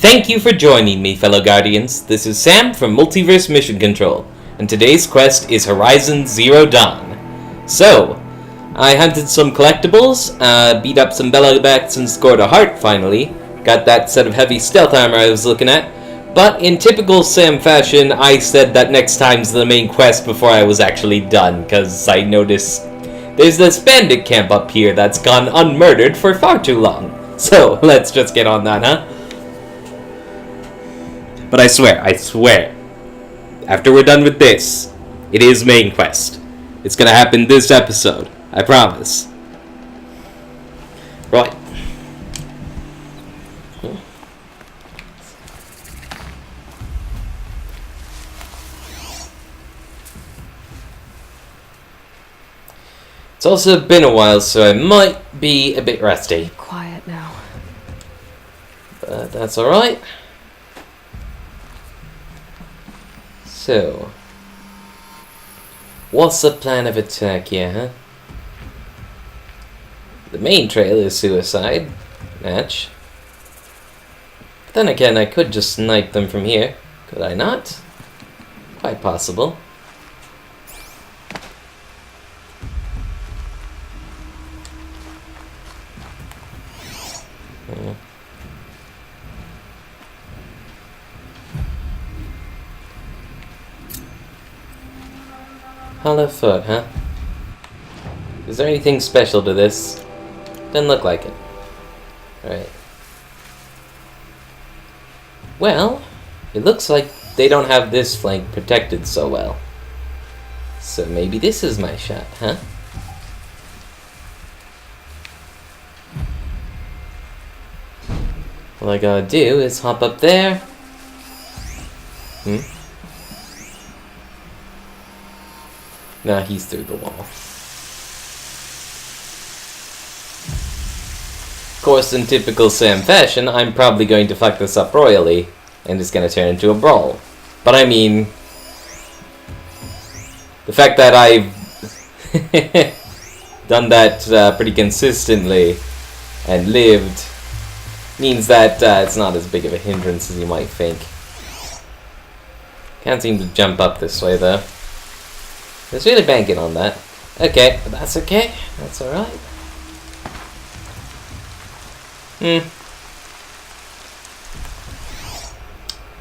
Thank you for joining me, fellow Guardians. This is Sam from Multiverse Mission Control, and today's quest is Horizon Zero Dawn. So, I hunted some collectibles, beat up some bellowbacks and scored a heart finally. Got that set of heavy stealth armor I was looking at. But in typical Sam fashion, I said that next time's the main quest before I was actually done, because I noticed there's this bandit camp up here that's gone unmurdered for far too long. So, let's just get on that, huh? But I swear, after we're done with this, it is main quest. It's gonna happen this episode, I promise. Right. It's also been a while, so I might be a bit rusty. Quiet now. But that's alright. So, what's the plan of attack here, huh? The main trail is suicide match. But then again, I could just snipe them from here. Could I not? Quite possible. Hollow foot, huh? Is there anything special to this? Doesn't look like it. Right. Well, it looks like they don't have this flank protected so well. So maybe this is my shot, huh? All I gotta do is hop up there. Nah, he's through the wall. Of course, in typical Sam fashion, I'm probably going to fuck this up royally, and it's gonna turn into a brawl. But I mean, the fact that I've done that pretty consistently and lived means that it's not as big of a hindrance as you might think. Can't seem to jump up this way, though. I was really banking on that. Okay, but that's okay. That's alright.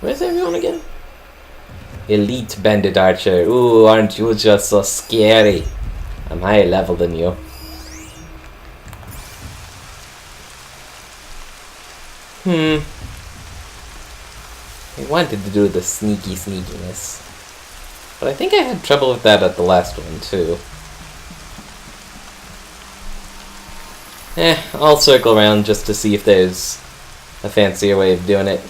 Where's everyone again? Elite Bandit Archer. Ooh, aren't you just so scary? I'm higher level than you. I wanted to do the sneakiness. But I think I had trouble with that at the last one, too. I'll circle around just to see if there's a fancier way of doing it.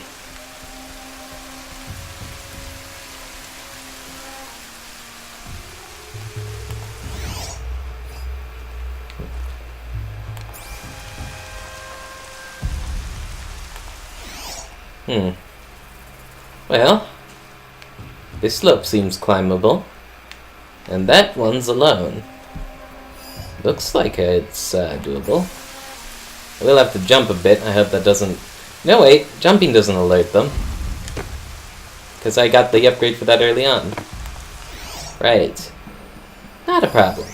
Well, this slope seems climbable, and that one's alone. Looks like it's doable. I will have to jump a bit. I hope that doesn't... No, wait. Jumping doesn't alert them. Because I got the upgrade for that early on. Right. Not a problem.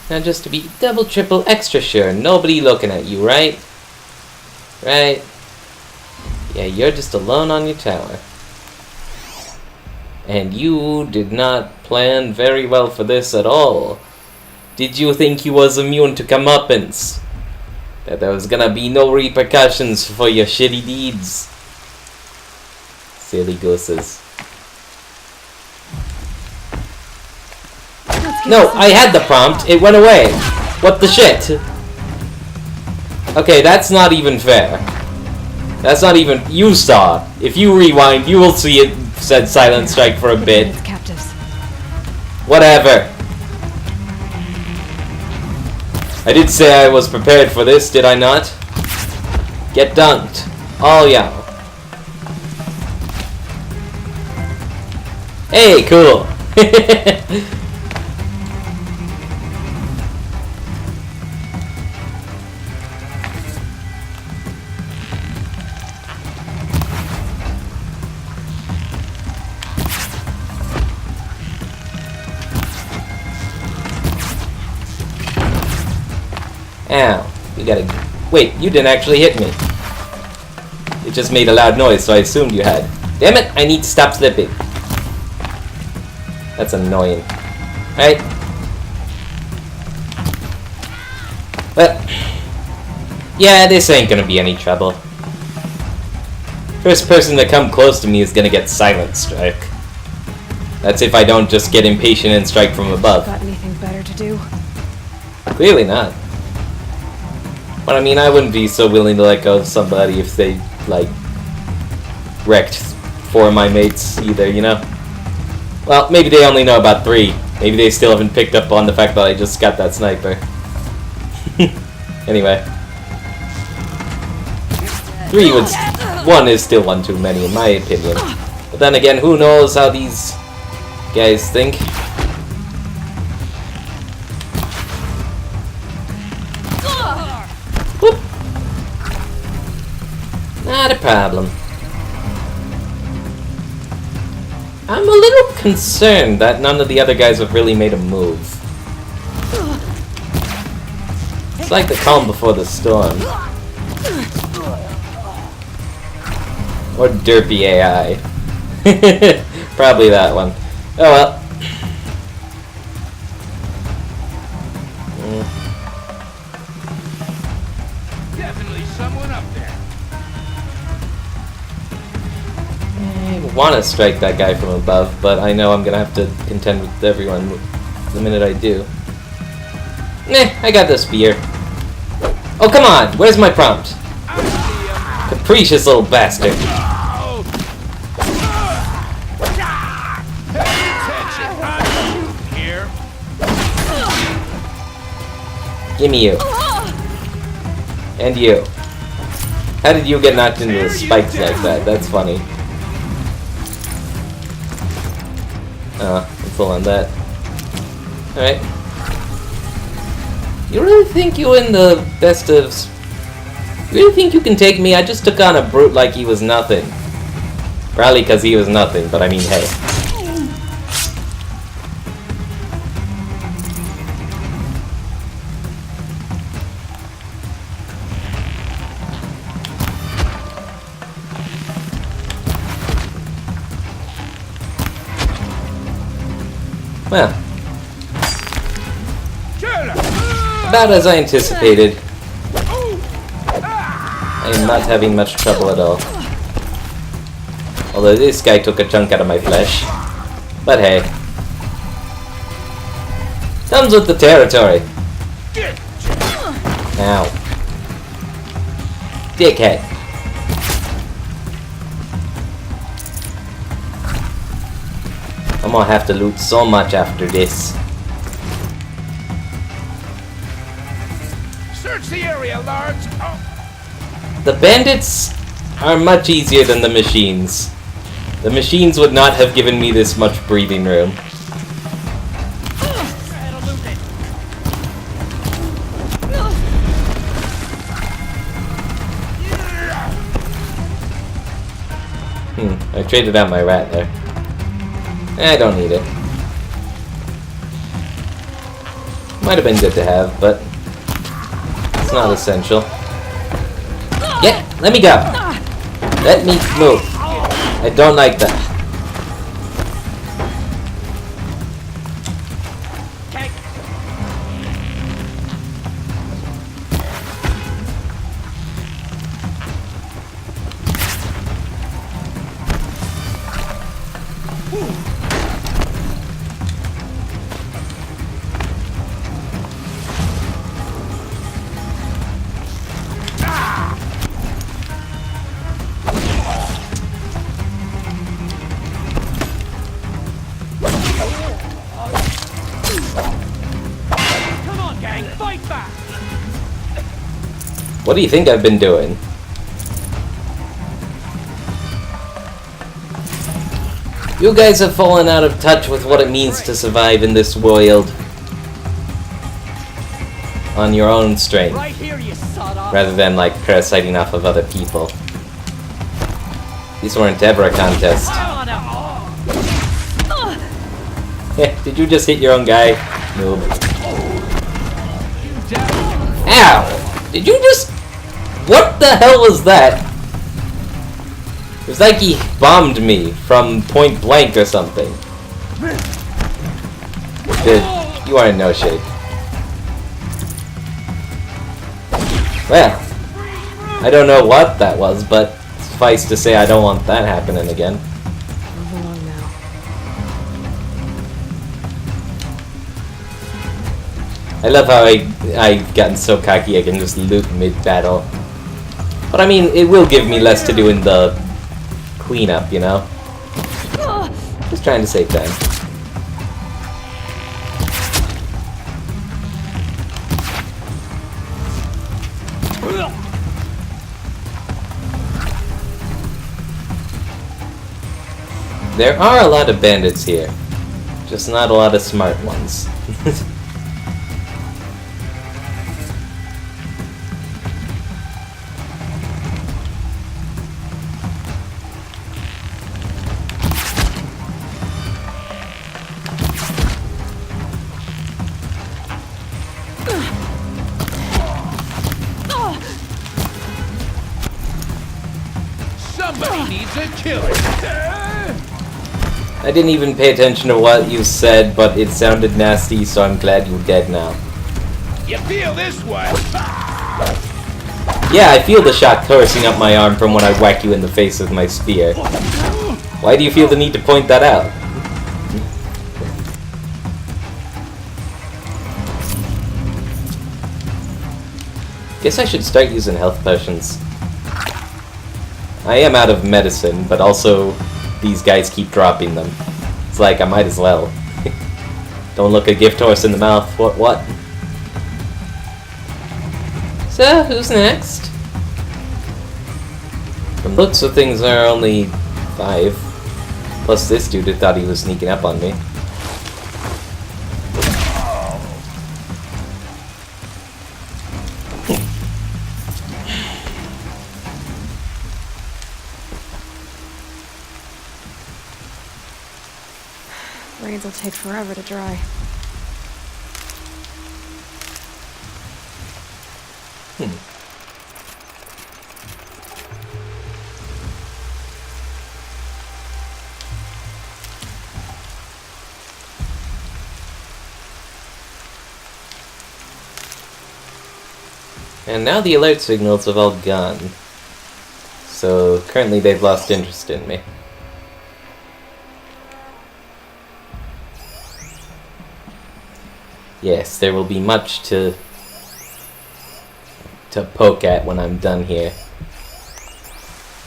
Now just to be double, triple, extra sure, nobody looking at you, right? Right? Yeah, you're just alone on your tower. And you did not plan very well for this at all. Did you think you was immune to comeuppance? That there was gonna be no repercussions for your shitty deeds? Silly gooses. No, I had the prompt. It went away. What the shit? Okay, that's not even fair. That's not even... You saw. If you rewind, you will see it said silent strike for a bit. Whatever. I did say I was prepared for this, did I not? Get dunked. Oh yeah. Hey, cool. Ow. You gotta... Wait, you didn't actually hit me. It just made a loud noise, so I assumed you had. Damn it! I need to stop slipping. That's annoying. Alright. Well... Yeah, this ain't gonna be any trouble. First person to come close to me is gonna get silent strike. That's if I don't just get impatient and strike from above. Got anything better to do? Clearly not. But I mean, I wouldn't be so willing to let go of somebody if they, like, wrecked 4 of my mates either, you know? Well, maybe they only know about 3. Maybe they still haven't picked up on the fact that I just got that sniper. Anyway. 1 is still one too many, in my opinion. But then again, who knows how these guys think? Whoop. Not a problem. I'm a little concerned that none of the other guys have really made a move. It's like the calm before the storm. Or derpy AI. Probably that one. Oh well. Definitely someone up there. I want to strike that guy from above, but I know I'm gonna have to contend with everyone the minute I do. I got the spear. Oh come on! Where's my prompt? Capricious little bastard. Gimme you. And you. How did you get knocked into the spikes like that? That's funny. I'm full on that. Alright. You really think you in the best of... You really think you can take me? I just took on a brute like he was nothing. Probably because he was nothing, but I mean, hey. Well, about as I anticipated. I am not having much trouble at all. Although this guy took a chunk out of my flesh. But hey. Comes with the territory. Ow. Dickhead. I'm gonna have to loot so much after this. Search the area, Large. Oh. The bandits are much easier than the machines. The machines would not have given me this much breathing room. I traded out my rat there. I don't need it. Might have been good to have, but it's not essential. Yeah, let me go. Let me move. I don't like that. What do you think I've been doing? You guys have fallen out of touch with what it means to survive in this world on your own strength, rather than like parasiting off of other people. These weren't ever a contest. Did you just hit your own guy? Noob. Ow! Did you just... What the hell was that? It was like he bombed me from point blank or something. Dude, you are in no shape. Well, I don't know what that was, but suffice to say I don't want that happening again. Move along now. I love how I've gotten so cocky I can just loot mid-battle. But I mean, it will give me less to do in the cleanup, you know? Just trying to save time. There are a lot of bandits here, just not a lot of smart ones. Somebody needs a killer. I didn't even pay attention to what you said, but it sounded nasty, so I'm glad you're dead now. You feel this one? Yeah, I feel the shot coursing up my arm from when I whack you in the face with my spear. Why do you feel the need to point that out? Guess I should start using health potions. I am out of medicine, but also these guys keep dropping them. It's like I might as well. Don't look a gift horse in the mouth. What? So, who's next? From looks of things, there are only 5. Plus this dude who thought he was sneaking up on me. Rains will take forever to dry. And now the alert signals have all gone. So currently they've lost interest in me. Yes, there will be much to poke at when I'm done here.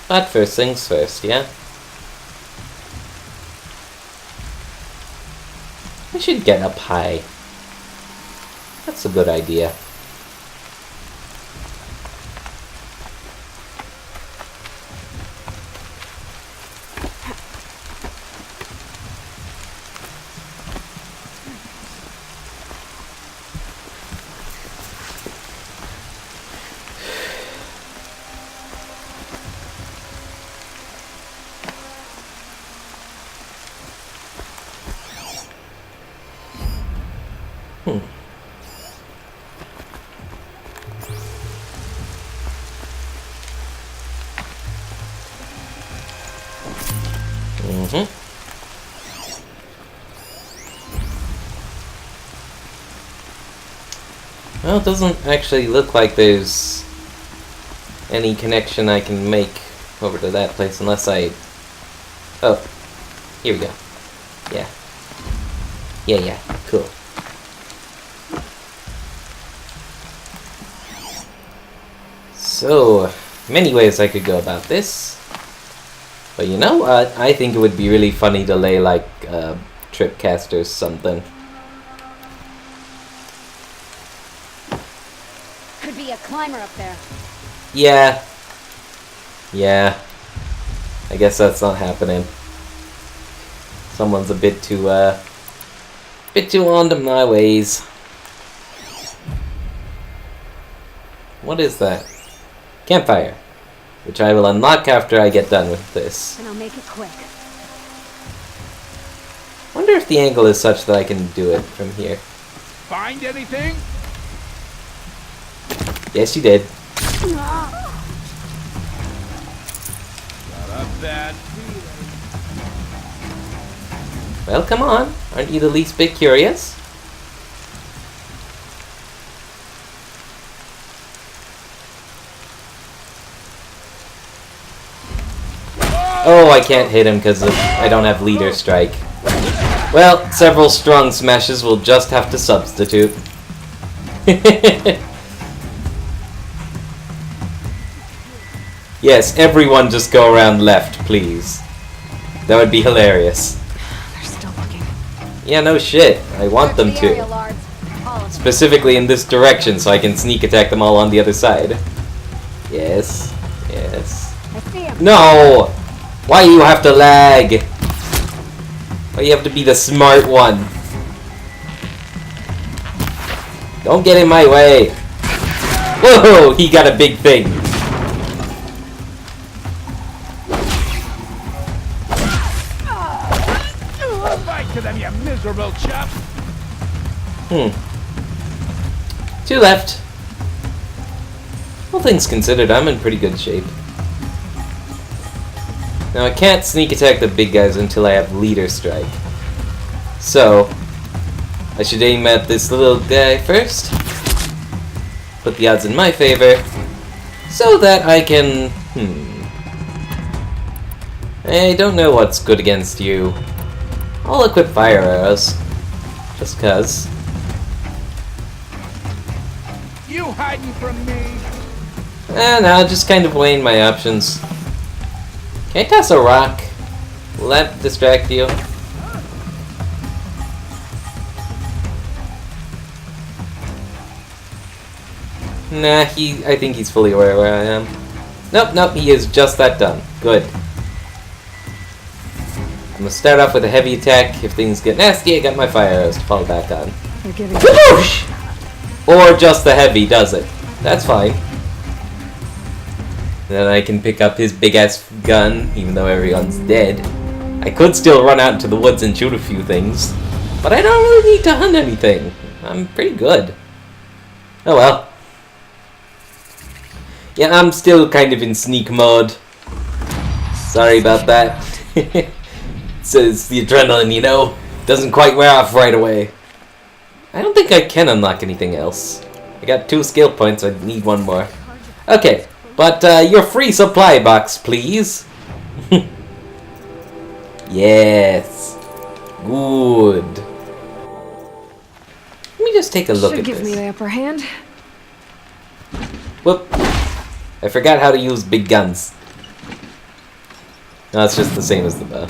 But first things first, yeah? I should get up high. That's a good idea. Well, it doesn't actually look like there's any connection I can make over to that place unless I... Oh, here we go. Yeah. Yeah, cool. So, many ways I could go about this. But you know what? I think it would be really funny to lay like tripcast or something. Could be a climber up there. Yeah. I guess that's not happening. Someone's a bit too onto my ways. What is that? Campfire. Which I will unlock after I get done with this. And I'll make it quick. Wonder if the angle is such that I can do it from here. Find anything? Yes, you did. Got a bad feeling. Well, come on. Aren't you the least bit curious? Oh, I can't hit him because I don't have leader strike. Well, several strong smashes will just have to substitute. Yes, everyone just go around left, please. That would be hilarious. They're still looking. Yeah, no shit. I want them Search the area, to. Lards. All of them. Specifically in this direction, so I can sneak attack them all on the other side. Yes. Yes. I see him. No! Why you have to lag? Why you have to be the smart one? Don't get in my way. Whoa! He got a big thing. Fight to them, you miserable chap. Two left. All things considered, I'm in pretty good shape. Now I can't sneak attack the big guys until I have leader strike. So, I should aim at this little guy first. Put the odds in my favor. So that I can... I don't know what's good against you. I'll equip fire arrows. Just cuz. You hiding from me? And I'll just kind of weighing my options. Can I toss a rock? Will that distract you? Nah, I think he's fully aware where I am. Nope, he is just that done. Good. I'm gonna start off with a heavy attack. If things get nasty, I got my fire arrows to fall back on. They're giving. Whoosh! Or just the heavy does it. That's fine. Then I can pick up his big-ass gun, even though everyone's dead. I could still run out into the woods and shoot a few things, but I don't really need to hunt anything. I'm pretty good. Oh well. Yeah, I'm still kind of in sneak mode. Sorry about that. So it's the adrenaline, you know? Doesn't quite wear off right away. I don't think I can unlock anything else. I got 2 skill points, I need 1 more. Okay. But, your free supply box, please. Yes. Good. Let me just take a look Should at give me this. the upper hand. Whoop. I forgot how to use big guns. No, it's just the same as the bow.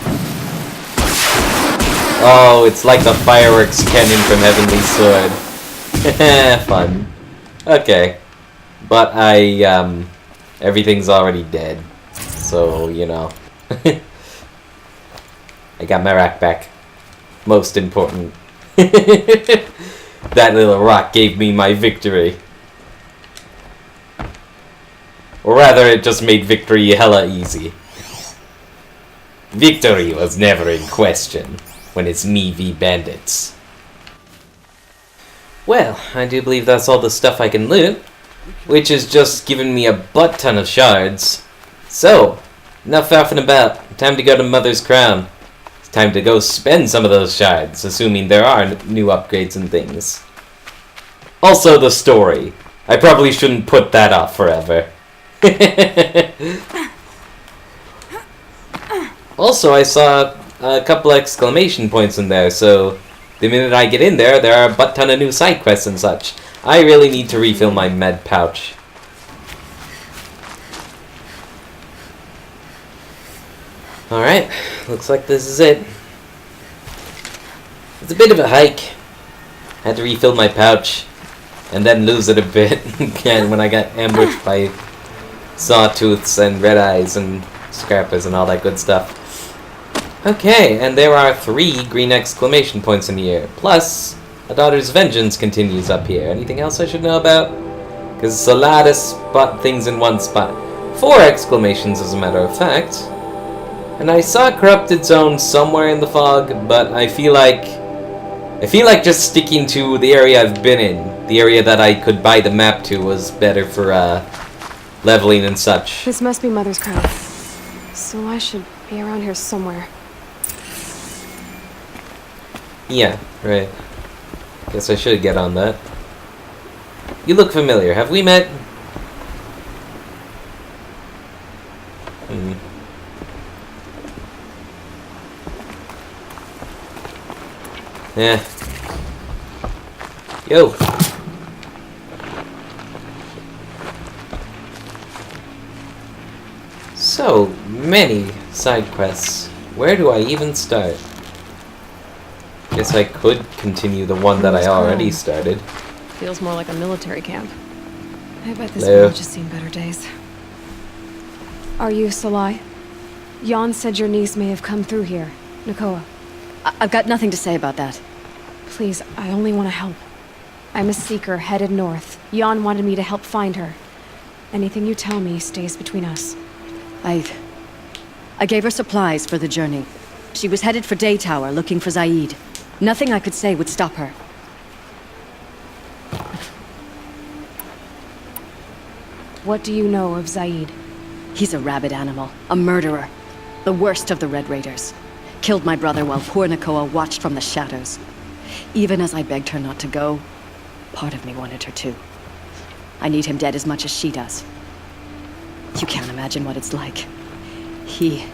Oh, it's like the fireworks cannon from Heavenly Sword. Fun. Okay. But everything's already dead. So, you know. I got my rack back. Most important. That little rock gave me my victory. Or rather, it just made victory hella easy. Victory was never in question when it's me v bandits. Well, I do believe that's all the stuff I can loot, which has just given me a butt ton of shards. So, enough faffing about. Time to go to Mother's Crown. It's time to go spend some of those shards, assuming there are new upgrades and things. Also, the story. I probably shouldn't put that off forever. Also, I saw a couple exclamation points in there, so the minute I get in there, there are a butt ton of new side quests and such. I really need to refill my med pouch. Alright, looks like this is it. It's a bit of a hike. Had to refill my pouch, and then lose it a bit again when I got ambushed by sawtooths and red eyes and scrappers and all that good stuff. Okay, and there are 3 green exclamation points in here. Plus, A Daughter's Vengeance continues up here. Anything else I should know about? Because it's a lot of things in one spot. 4 exclamations, as a matter of fact. And I saw Corrupted Zone somewhere in the fog, but I feel like just sticking to the area I've been in the area that I could buy the map to was better for leveling and such. This must be Mother's code. So I should be around here somewhere. Yeah, right. Guess I should get on that. You look familiar. Have we met? Yeah. Yo. So many side quests. Where do I even start? Guess I could continue the one that I already started. Feels more like a military camp. I bet this Hello. village has seen better days. Are you Salai? Jan said your niece may have come through here. Nakoa. I've got nothing to say about that. Please, I only want to help. I'm a seeker headed north. Jan wanted me to help find her. Anything you tell me stays between us. I gave her supplies for the journey. She was headed for Day Tower looking for Zaid. Nothing I could say would stop her. What do you know of Zaid? He's a rabid animal, a murderer. The worst of the Red Raiders. Killed my brother while poor Nakoa watched from the shadows. Even as I begged her not to go, part of me wanted her to. I need him dead as much as she does. You can't imagine what it's like. He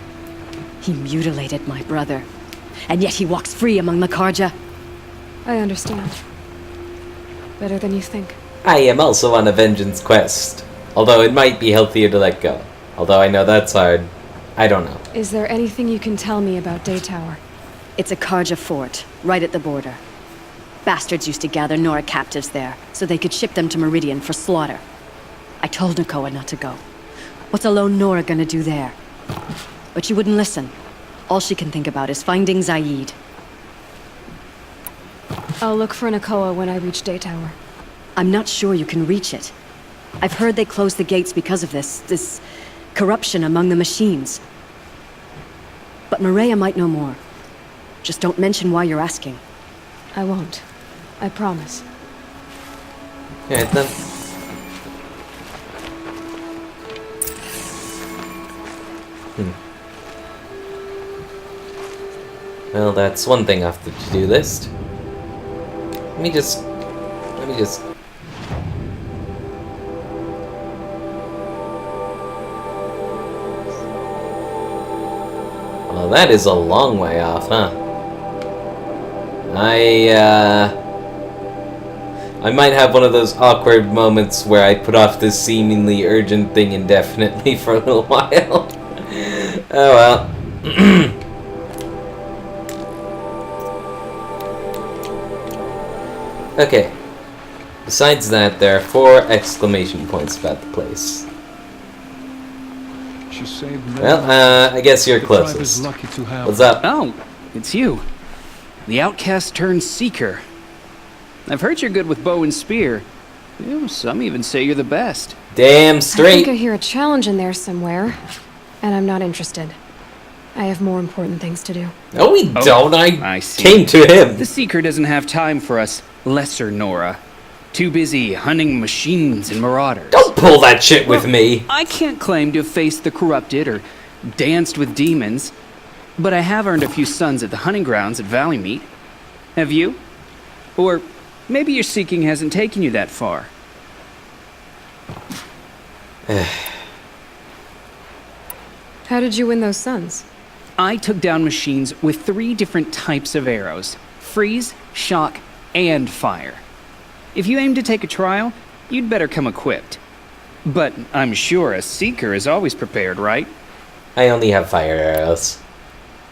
mutilated my brother. And yet he walks free among the Karja. I understand. Better than you think. I am also on a vengeance quest. Although it might be healthier to let go. Although I know that's hard. I don't know. Is there anything you can tell me about Day Tower? It's a Karja fort, right at the border. Bastards used to gather Nora captives there, so they could ship them to Meridian for slaughter. I told Nakoa not to go. What's a lone Nora gonna do there? But she wouldn't listen. All she can think about is finding Zaid. I'll look for Nakoa when I reach Day Tower. I'm not sure you can reach it. I've heard they closed the gates because of this corruption among the machines. But Maria might know more. Just don't mention why you're asking. I won't. I promise. Alright then. Well, that's one thing off the to-do list. Let me just... Well, that is a long way off, huh? I might have one of those awkward moments where I put off this seemingly urgent thing indefinitely for a little while. Oh well. Okay. Besides that, there are 4 exclamation points about the place. She saved me. Well, I guess you're The tribe is closest. lucky to have What's up? Oh, it's you. The outcast turned seeker. I've heard you're good with bow and spear. Some even say you're the best. Damn I straight. think I hear a challenge in there somewhere, and I'm not interested. I have more important things to do. No, we don't. I see. came to him. The seeker doesn't have time for us lesser Nora. Too busy hunting machines and marauders. Don't pull that shit with me. I can't claim to have faced the corrupted or danced with demons, but I have earned a few sons at the hunting grounds at Valley Meet. Have you? Or maybe your seeking hasn't taken you that far. How did you win those sons? I took down machines with 3 different types of arrows: freeze, shock, and fire. If you aim to take a trial, you'd better come equipped. But I'm sure a seeker is always prepared, right? I only have fire arrows.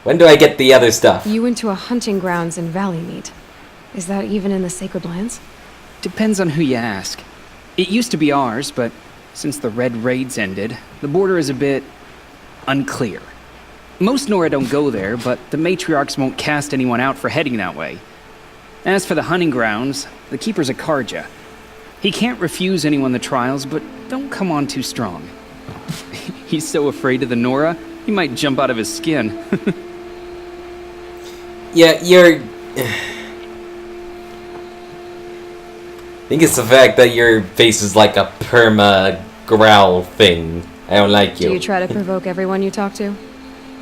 When do I get the other stuff? You went to a hunting grounds in Valley Meet. Is that even in the Sacred Lands? Depends on who you ask. It used to be ours, but since the Red Raids ended, the border is a bit unclear. Most Nora don't go there, but the matriarchs won't cast anyone out for heading that way. As for the hunting grounds, the keeper's a Karja. He can't refuse anyone the trials, but don't come on too strong. He's so afraid of the Nora, he might jump out of his skin. Yeah, you're... think it's the fact that your face is like a perma growl thing. I don't like you. Do you try to provoke everyone you talk to?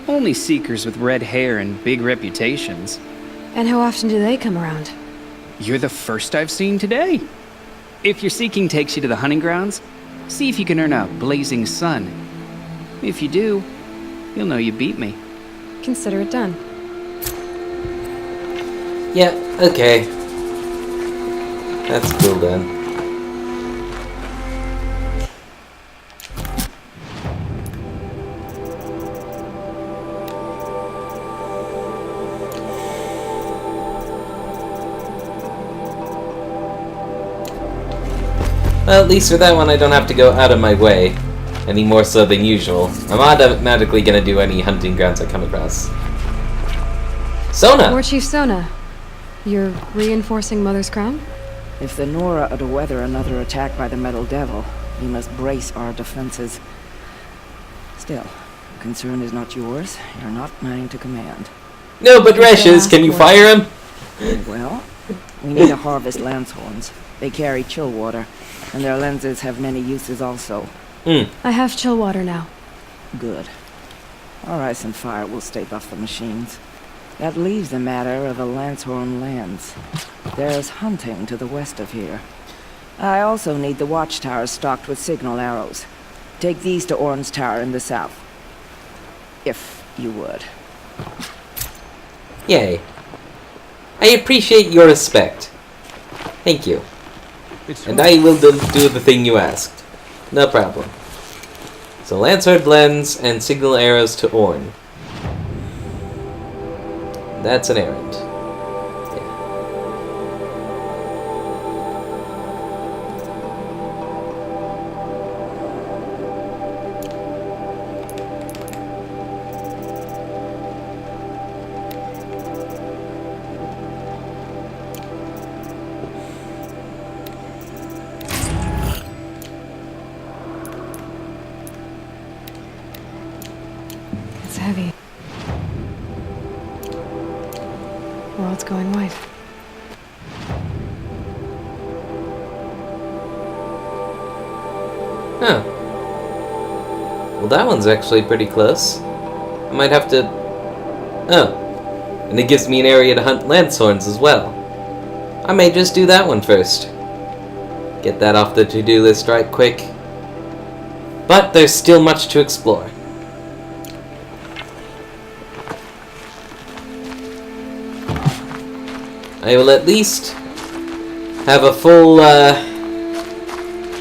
Only seekers with red hair and big reputations. And how often do they come around? You're the first I've seen today. If your seeking takes you to the hunting grounds, see if you can earn a blazing sun. If you do, you'll know you beat me. Consider it done. Yeah, okay. That's cool then. Well, at least for that one I don't have to go out of my way. Any more so than usual. I'm automatically gonna do any hunting grounds I come across. Sona! War Chief Sona, you're reinforcing Mother's Crown? If the Nora are to weather another attack by the Metal Devil, we must brace our defenses. Still, the concern is not yours. You're not mine to command. No, but Reshes, can you fire him? Well, we need to harvest Lancehorns. They carry chill water, and their lenses have many uses also. I have chill water now. Good. Our ice and fire will stave off the machines. That leaves the matter of a Lancehorn lands. There's hunting to the west of here. I also need the watchtowers stocked with signal arrows. Take these to Orn's Tower in the south. If you would. Yay. I appreciate your respect. Thank you. And I will do the thing you asked. No problem. So Lancehorn lens and signal arrows to Orn. That's an errand. Yeah. It's heavy. World's going white. Huh. Well, that one's actually pretty close. I might have to... Oh. And it gives me an area to hunt Lancehorns as well. I may just do that one first. Get that off the to-do list right quick. But there's still much to explore. I will at least have a full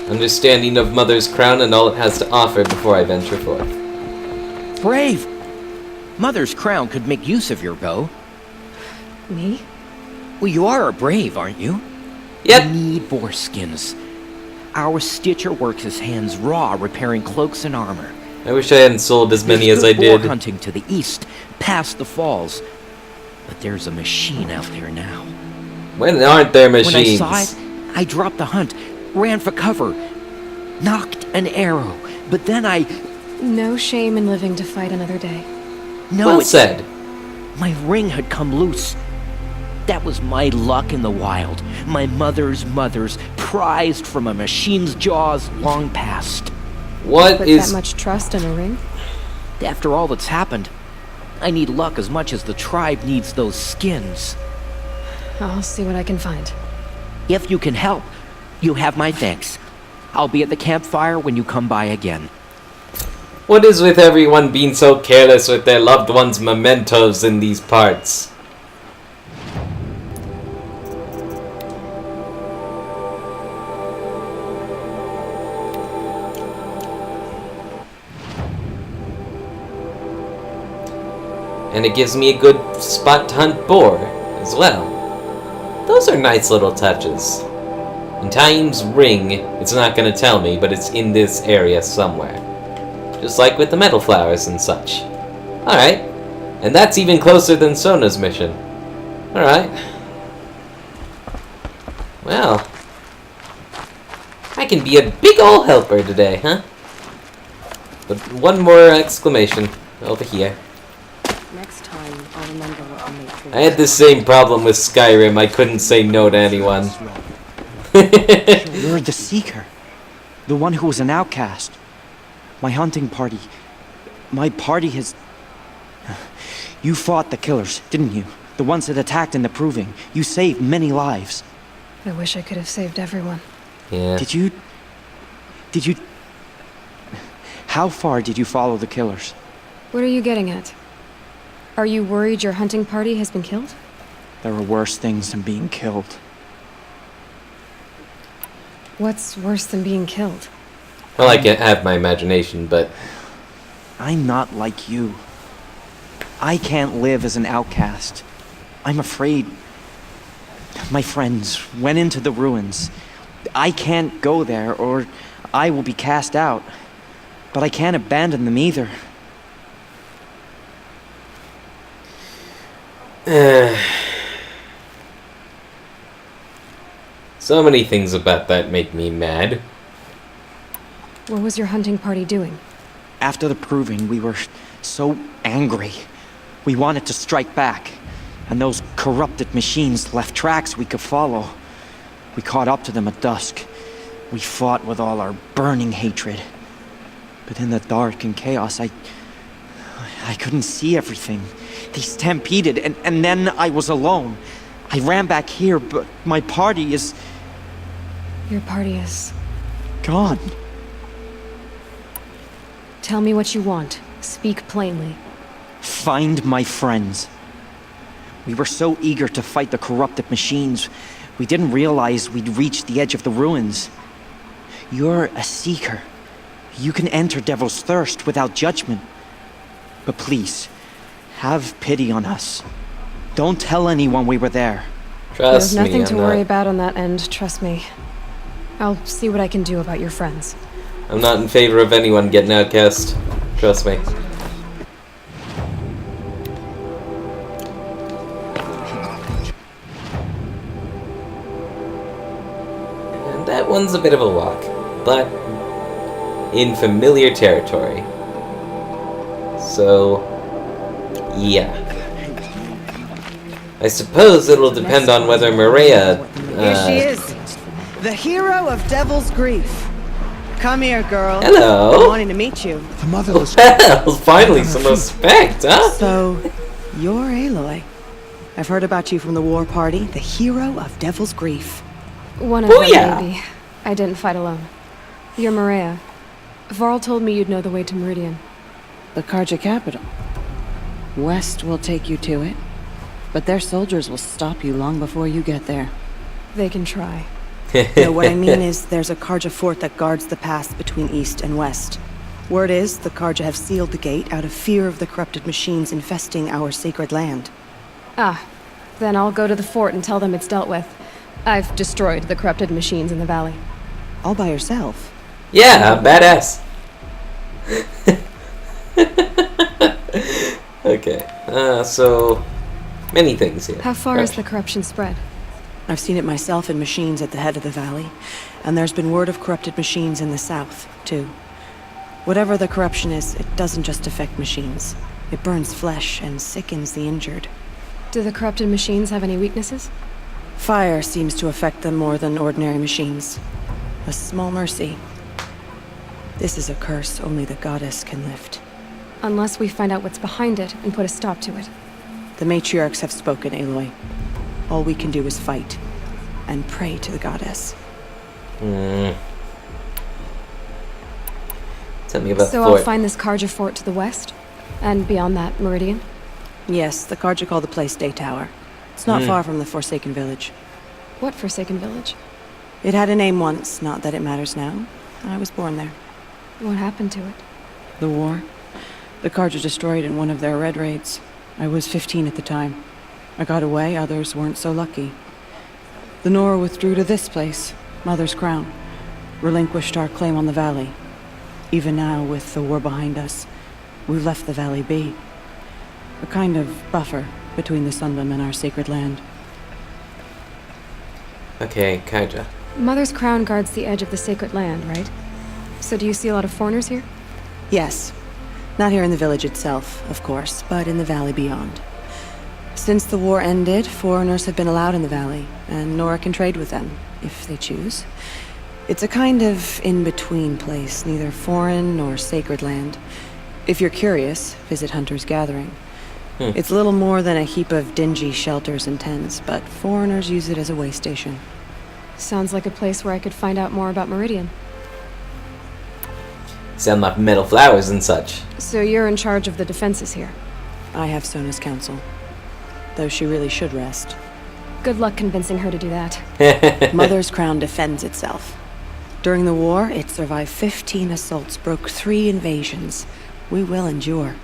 understanding of Mother's Crown and all it has to offer before I venture forth. Brave! Mother's Crown could make use of your bow. Me? Well, you are a brave, aren't you? Yep. We need boar skins. Our stitcher works his hands raw repairing cloaks and armor. I wish I hadn't sold as many as I There's good did. boar hunting to the east, past the falls. But there's a machine out there now. When aren't there machines? When I saw it, I dropped the hunt, ran for cover, knocked an arrow, but then I... No shame in living to fight another day. No, Well said. my ring had come loose. That was my luck in the wild. My mother's prized from a machine's jaws long past. What Put is... that much trust in a ring? After all that's happened, I need luck as much as the tribe needs those skins. I'll see what I can find. If you can help, you have my thanks. I'll be at the campfire when you come by again. What is with everyone being so careless with their loved ones' mementos in these parts? And it gives me a good spot to hunt boar as well. Those are nice little touches. In Time's ring, it's not going to tell me, but it's in this area somewhere. Just like with the metal flowers and such. Alright. And that's even closer than Sona's mission. Alright. Well. I can be a big ol' helper today, huh? But one more exclamation over here. Next time, I'll remember what the matrix... I had the same problem with Skyrim. I couldn't say no to anyone. You're the Seeker. The one who was an outcast. My hunting party. My party has... You fought the killers, didn't you? The ones that attacked in the Proving. You saved many lives. I wish I could have saved everyone. Yeah. Did you... How far did you follow the killers? What are you getting at? Are you worried your hunting party has been killed? There are worse things than being killed. What's worse than being killed? Well, I can have my imagination, but... I'm not like you. I can't live as an outcast. I'm afraid. My friends went into the ruins. I can't go there, or I will be cast out. But I can't abandon them either. So many things about that make me mad. What was your hunting party doing? After the Proving, we were so angry. We wanted to strike back. And those corrupted machines left tracks we could follow. We caught up to them at dusk. We fought with all our burning hatred. But in the dark and chaos, I couldn't see everything. They stampeded, and then I was alone. I ran back here, but my party is... Your party is... gone. Tell me what you want. Speak plainly. Find my friends. We were so eager to fight the corrupted machines, we didn't realize we'd reached the edge of the ruins. You're a seeker. You can enter Devil's Thirst without judgment. But please, have pity on us. Don't tell anyone we were there. Trust There's nothing me, to worry about on that end, trust me. I'll see what I can do about your friends. I'm not in favor of anyone getting outcast. Trust me. And that one's a bit of a walk, but in familiar territory. So, yeah. I suppose it'll depend on whether Maria... Here she is, the hero of Devil's Grief. Come here, girl. Hello. I'm wanting to meet you. The motherless. Well, finally some respect, huh? So, you're Aloy. I've heard about you from the war party, the hero of Devil's Grief. One of them, Booyah! maybe. I didn't fight alone. You're Maria. Varl told me you'd know the way to Meridian. The Karja capital. West will take you to it, but their soldiers will stop you long before you get there. They can try. No, what I mean is there's a Karja fort that guards the pass between east and west. Word is the Karja have sealed the gate out of fear of the corrupted machines infesting our sacred land. Ah, then I'll go to the fort and tell them it's dealt with. I've destroyed the corrupted machines in the valley. All by yourself. Yeah, badass. Okay, so many things here. How far is the corruption spread? I've seen it myself in machines at the head of the valley, and there's been word of corrupted machines in the south, too. Whatever the corruption is, it doesn't just affect machines. It burns flesh and sickens the injured. Do the corrupted machines have any weaknesses? Fire seems to affect them more than ordinary machines. A small mercy. This is a curse only the goddess can lift. Unless we find out what's behind it and put a stop to it. The matriarchs have spoken, Aloy. All we can do is fight, and pray to the goddess. Tell me about So the fort. I'll find this Karja fort to the west? And beyond that, Meridian? Yes, the Karja call the place Day Tower. It's not far from the Forsaken Village. What Forsaken Village? It had a name once, not that it matters now. I was born there. What happened to it? The war. The Karja destroyed in one of their red raids. I was 15 at the time. I got away, others weren't so lucky. The Nora withdrew to this place, Mother's Crown. Relinquished our claim on the valley. Even now, with the war behind us, we've left the valley be. A kind of buffer between the Sunlim and our sacred land. Okay, Kaija. Mother's Crown guards the edge of the sacred land, right? So do you see a lot of foreigners here? Yes. Not here in the village itself, of course, but in the valley beyond. Since the war ended, foreigners have been allowed in the valley, and Nora can trade with them, if they choose. It's a kind of in-between place, neither foreign nor sacred land. If you're curious, visit Hunter's Gathering. It's little more than a heap of dingy shelters and tents, but foreigners use it as a way station. Sounds like a place where I could find out more about Meridian. Sound like metal flowers and such. So you're in charge of the defenses here. I have Sona's counsel, though she really should rest. Good luck convincing her to do that. Mother's Crown defends itself. During the war, it survived 15 assaults, broke 3 invasions. We will endure.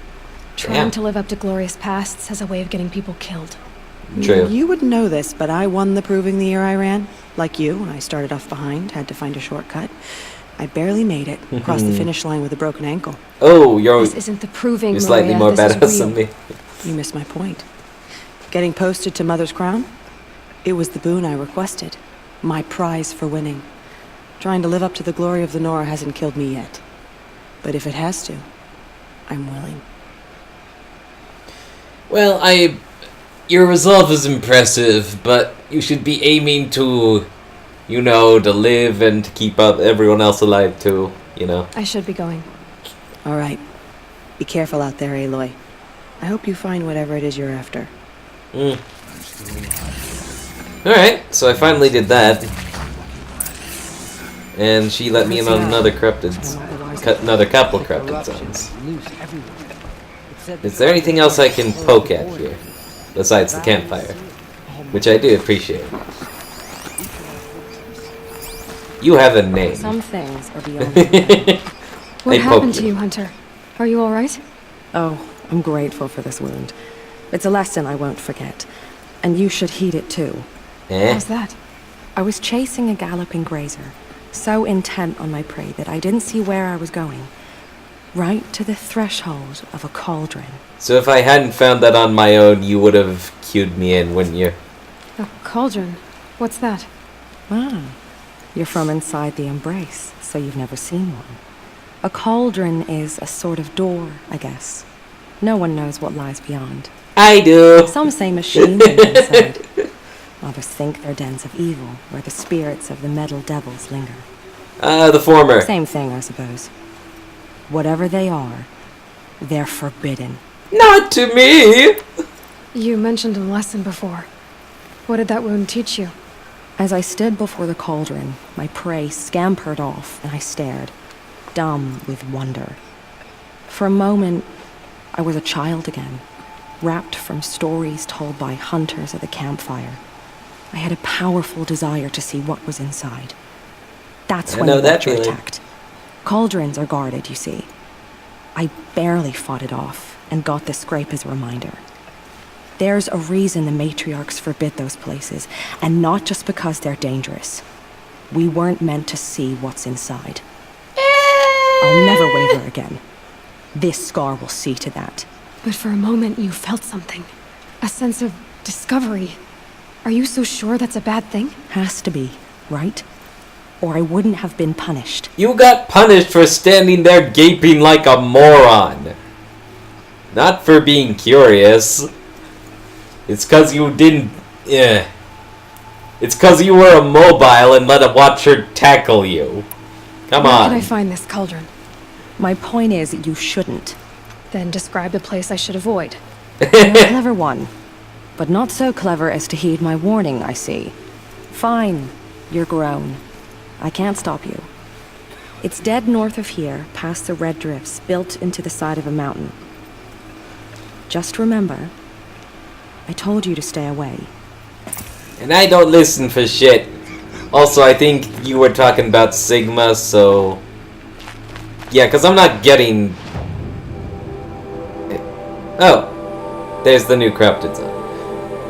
Trying to live up to glorious pasts has a way of getting people killed. True. You wouldn't know this, but I won the proving the year I ran. Like you, I started off behind, had to find a shortcut. I barely made it, crossed the finish line with a broken ankle. Oh, This isn't the proving, you're slightly Maria. more This badass is than real. me. You missed my point. Getting posted to Mother's Crown? It was the boon I requested. My prize for winning. Trying to live up to the glory of the Nora hasn't killed me yet. But if it has to, I'm willing. Well, your resolve is impressive, but you should be aiming to, to live and to keep up everyone else alive too, I should be going. All right. Be careful out there, Aloy. I hope you find whatever it is you're after. Alright, so I finally did that. And she let me in on another another couple corrupted zones. Is there anything else I can poke at here? Besides the campfire. Which I do appreciate. You have a name. Some things are beyond me. What I happened poked to you. you, Hunter? Are you alright? Oh, I'm grateful for this wound. It's a lesson I won't forget. And you should heed it too. How's that? I was chasing a galloping grazer, so intent on my prey that I didn't see where I was going. Right to the threshold of a cauldron. So if I hadn't found that on my own, you would have cued me in, wouldn't you? A cauldron? What's that? Ah, you're from inside the embrace, so you've never seen one. A cauldron is a sort of door, I guess. No one knows what lies beyond. I do! Some say machines are inside. Others think they're dens of evil, where the spirits of the metal devils linger. The former. Same thing, I suppose. Whatever they are, they're forbidden. Not to me! You mentioned a lesson before. What did that wound teach you? As I stood before the cauldron, my prey scampered off, and I stared, dumb with wonder. For a moment, I was a child again, wrapped from stories told by hunters at the campfire. I had a powerful desire to see what was inside. That's when the Watcher attacked. Cauldrons are guarded, you see. I barely fought it off, and got this scrape as a reminder. There's a reason the matriarchs forbid those places, and not just because they're dangerous. We weren't meant to see what's inside. I'll never waver again. This scar will see to that. But for a moment you felt something. A sense of discovery. Are you so sure that's a bad thing? Has to be, right? Or I wouldn't have been punished. You got punished for standing there gaping like a moron. Not for being curious. It's cause you didn't... It's cause you were immobile and let a watcher tackle you. Come Where on. can I find this cauldron? My point is, you shouldn't. Then describe the place I should avoid. You're a clever one. But not so clever as to heed my warning, I see. Fine. You're grown. I can't stop you. It's dead north of here, past the red drifts, built into the side of a mountain. Just remember, I told you to stay away. And I don't listen for shit. Also, I think you were talking about Sigma, so... Yeah, because I'm not getting... Oh. There's the new corrupted zone.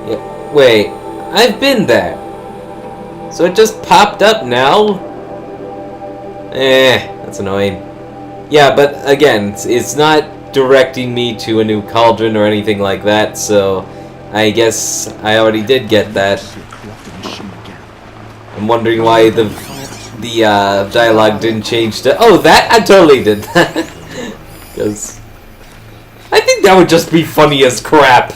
Yeah, wait. I've been there. So it just popped up now? That's annoying. Yeah, but again, it's not directing me to a new cauldron or anything like that, so... I guess I already did get that. I'm wondering why the dialogue didn't change to... Oh, that? I totally did that. Because... I think that would just be funny as crap.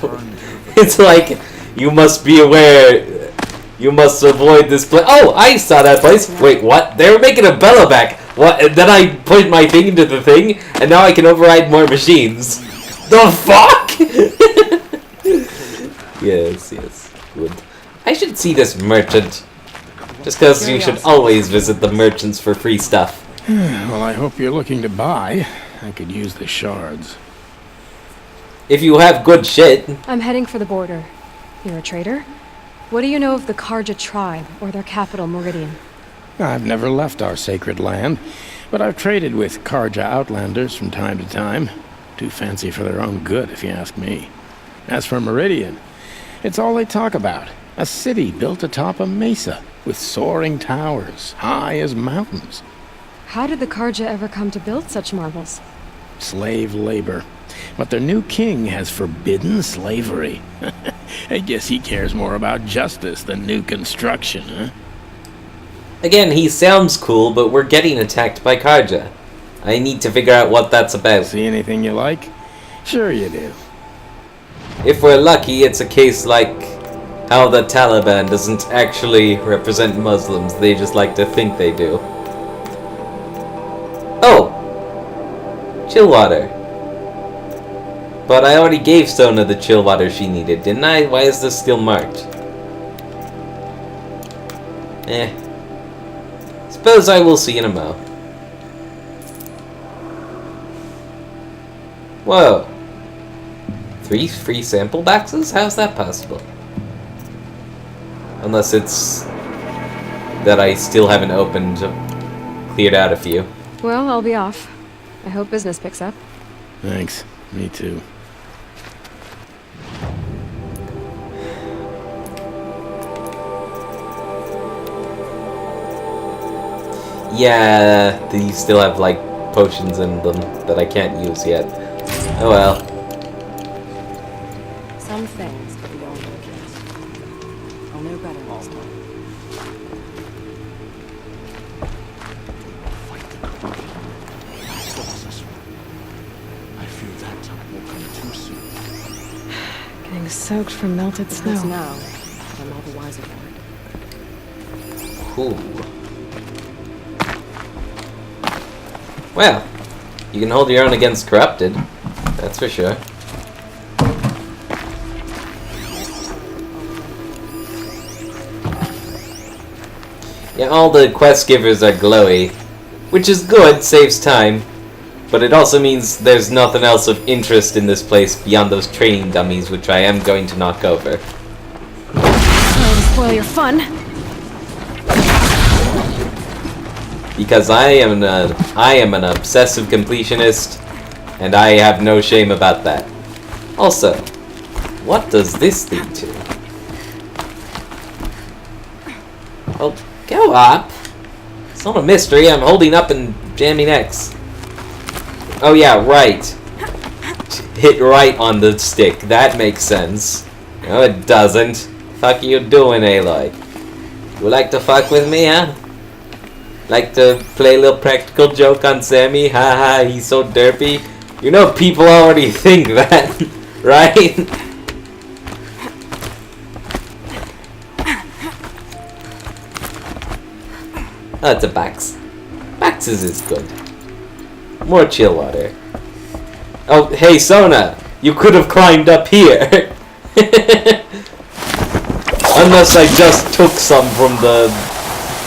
It's like, you must be aware, you must avoid this place. Oh, I saw that place. Wait, what? They were making a Bella back. What? And then I put my thing into the thing, and now I can override more machines. The fuck? Yes, good. I should see this merchant. Just because you should always visit the merchants for free stuff. Well, I hope you're looking to buy. I could use the shards. If you have good shit. I'm heading for the border. You're a trader? What do you know of the Karja tribe, or their capital, Meridian? I've never left our sacred land, but I've traded with Karja outlanders from time to time. Too fancy for their own good, if you ask me. As for Meridian, it's all they talk about. A city built atop a mesa, with soaring towers, high as mountains. How did the Karja ever come to build such marvels? Slave labor. But their new king has forbidden slavery. I guess he cares more about justice than new construction, huh? Again, he sounds cool, but we're getting attacked by Karja. I need to figure out what that's about. See anything you like? Sure you do. If we're lucky, it's a case like how the Taliban doesn't actually represent Muslims, they just like to think they do. Oh! Chill water. But I already gave Sona the chill water she needed, didn't I? Why is this still marked? Suppose I will see in a mo. Whoa. 3 free sample boxes? How's that possible? Unless it's that I still haven't opened, cleared out a few. Well, I'll be off. I hope business picks up. Thanks. Me too. Yeah, these still have, like, potions in them that I can't use yet. Oh well. Some things could be only a case. I'll know better next time. I fear that time will come too soon. Getting soaked from melted Because snow. now, I'm all the wiser for it. Cool. Well, you can hold your own against corrupted. That's for sure. Yeah, all the quest givers are glowy, which is good, saves time, but it also means there's nothing else of interest in this place beyond those training dummies, which I am going to knock over. Sorry to spoil your fun. Because I am an obsessive completionist, and I have no shame about that. Also, what does this lead to? Well, go up. It's not a mystery. I'm holding up and jamming X. Oh yeah, right. Hit right on the stick. That makes sense. No, it doesn't. Fuck you doing, Aloy? You like to fuck with me, huh? Like to play a little practical joke on Sammy? Haha, he's so derpy. You know people already think that, right? Oh, it's a Bax. Bax's is good. More chill water. Oh, hey Sona! You could have climbed up here! Unless I just took some from the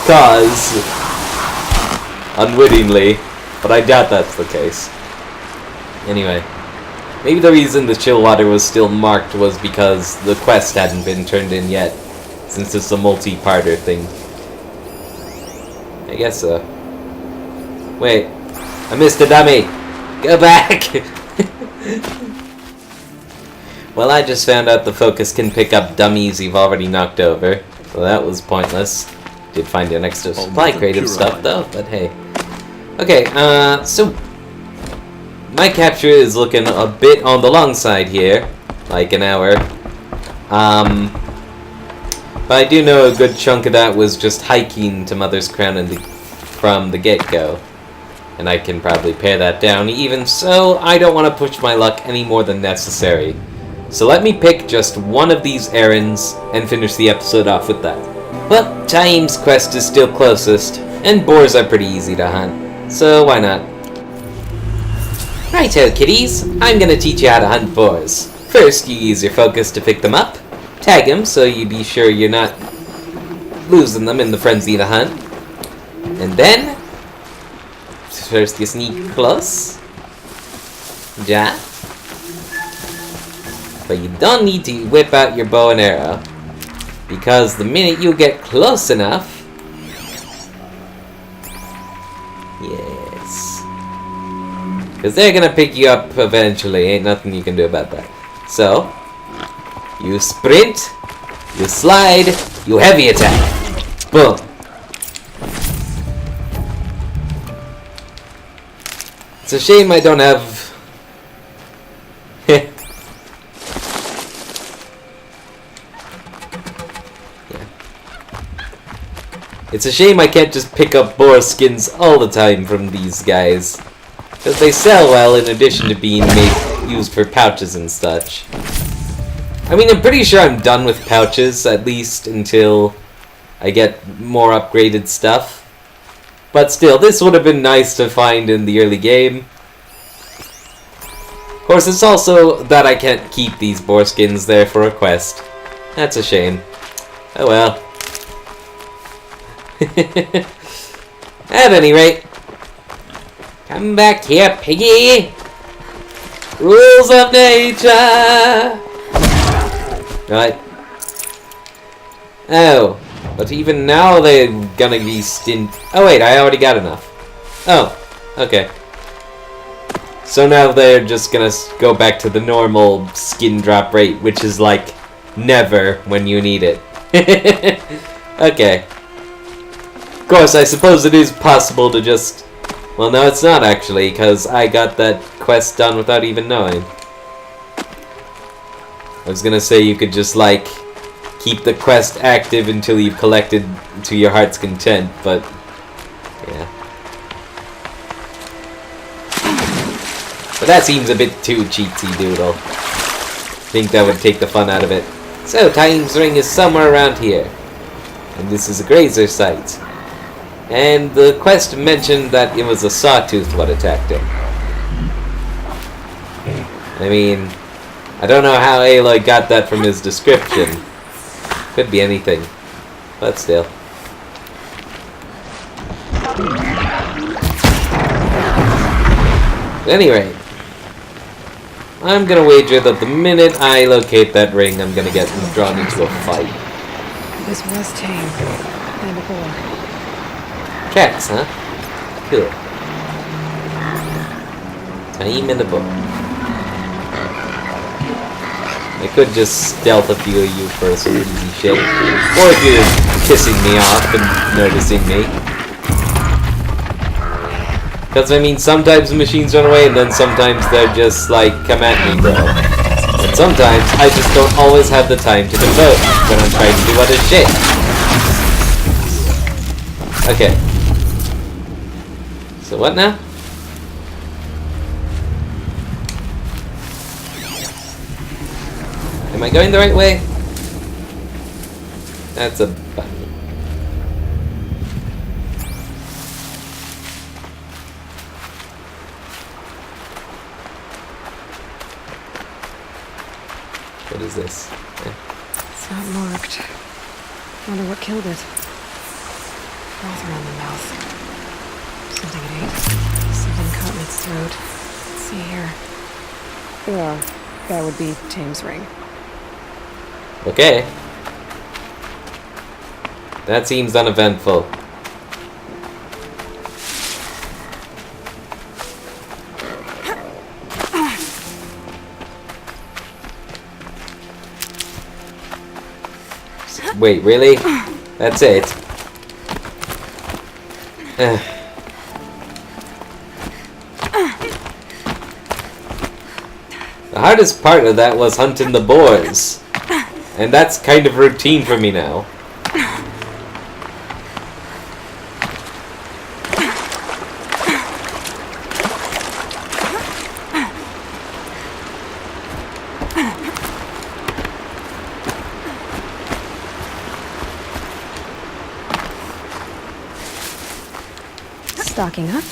cause. Unwittingly. But I doubt that's the case. Anyway. Maybe the reason the chill water was still marked was because the quest hadn't been turned in yet. Since it's a multi-parter thing. I guess so. Wait. I missed a dummy! Go back! Well, I just found out the focus can pick up dummies you've already knocked over. So that was pointless. Did find an extra supply crate of stuff though, but hey. Okay, so my capture is looking a bit on the long side here. Like an hour. But I do know a good chunk of that was just hiking to Mother's Crown from the get-go. And I can probably pare that down. Even so, I don't want to push my luck any more than necessary. So let me pick just one of these errands and finish the episode off with that. Well, Taim's quest is still closest, and boars are pretty easy to hunt, so why not? Righto, kiddies, I'm gonna teach you how to hunt boars. First, you use your focus to pick them up, tag them so you be sure you're not losing them in the frenzy to hunt, and then, first you sneak close, ja. But you don't need to whip out your bow and arrow, because the minute you get close enough, yes, because they're gonna pick you up eventually, ain't nothing you can do about that. So, you sprint, you slide, you heavy attack, boom. It's a shame I don't have It's a shame I can't just pick up boar skins all the time from these guys, because they sell well in addition to being used for pouches and such. I mean, I'm pretty sure I'm done with pouches, at least until I get more upgraded stuff. But still, this would have been nice to find in the early game. Of course, it's also that I can't keep these boar skins there for a quest. That's a shame. Oh well. At any rate, come back here, piggy! Rules of nature! Right. Oh, but even now they're gonna be Oh wait, I already got enough. Oh, okay. So now they're just gonna go back to the normal skin drop rate, which is like never when you need it. Okay. Of course, I suppose it is possible to just... Well, no, it's not actually, because I got that quest done without even knowing. I was gonna say you could just, like, keep the quest active until you've collected to your heart's content, but... yeah. But that seems a bit too cheatsy doodle. I think that would take the fun out of it. So, Taim's ring is somewhere around here. And this is a grazer site. And the quest mentioned that it was a sawtooth what attacked him. I mean, I don't know how Aloy got that from his description. Could be anything. But still. At any rate, I'm gonna wager that the minute I locate that ring, I'm gonna get drawn into a fight. This was tame. And a boar. Tracks, huh? Cool. Taim in the book. I could just stealth a few of you for some easy shit. Or if you're kissing me off and noticing me. Because, I mean, sometimes the machines run away and then sometimes they're just like, come at me, bro. And sometimes I just don't always have the time to devote when I'm trying to do other shit. Okay. So what now? Am I going the right way? That's a button. What is this? It's not marked. Wonder what killed it. Froth around the mouth. Something it ate. Something caught in its throat. Let's see here. Well, that would be Taim's ring. Okay. That seems uneventful. Wait, really? That's it? The hardest part of that was hunting the boars. And that's kind of routine for me now. Stocking up.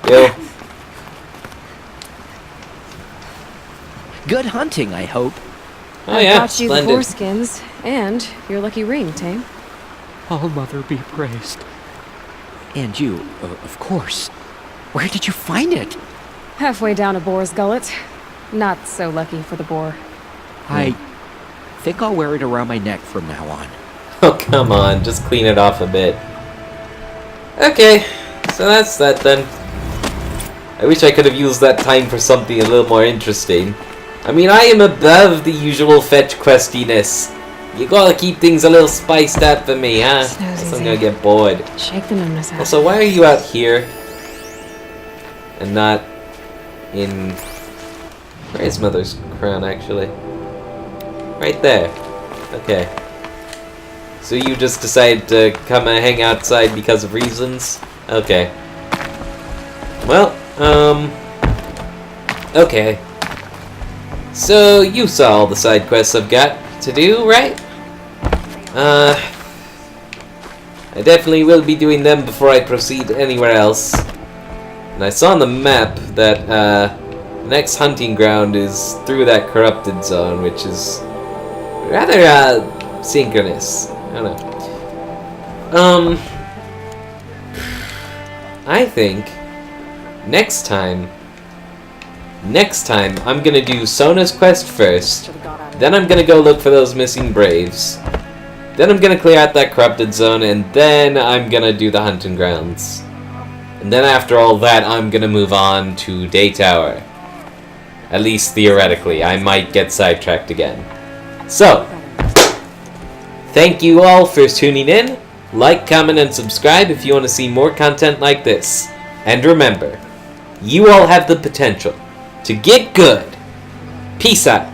Yo. Good hunting, I hope. Oh I yeah, got you the splendid. foreskins and your lucky ring, Tame. All Mother be praised. And you, of course. Where did you find it? Halfway down a boar's gullet. Not so lucky for the boar. I think I'll wear it around my neck from now on. Oh, come on, just clean it off a bit. Okay, so that's that then. I wish I could have used that time for something a little more interesting. I mean, I am above the usual fetch questiness. You gotta keep things a little spiced up for me, huh? Snooze Else I'm easy. gonna get bored. Shake the numbness out. Also, why are you out here? And not in... Where is Mother's crown, actually? Right there. Okay. So you just decided to come and hang outside because of reasons? Okay. Well, okay. So, you saw all the side quests I've got to do, right? I definitely will be doing them before I proceed anywhere else. And I saw on the map that, the next hunting ground is through that corrupted zone, which is rather, synchronous. I don't know. I think next time I'm gonna do Sona's quest first, then I'm gonna go look for those missing Braves, then I'm gonna clear out that corrupted zone, and then I'm gonna do the hunting grounds. And then after all that, I'm gonna move on to Day Tower. At least theoretically, I might get sidetracked again. So, thank you all for tuning in. Like, comment, and subscribe if you want to see more content like this. And remember, you all have the potential to get good. Peace out.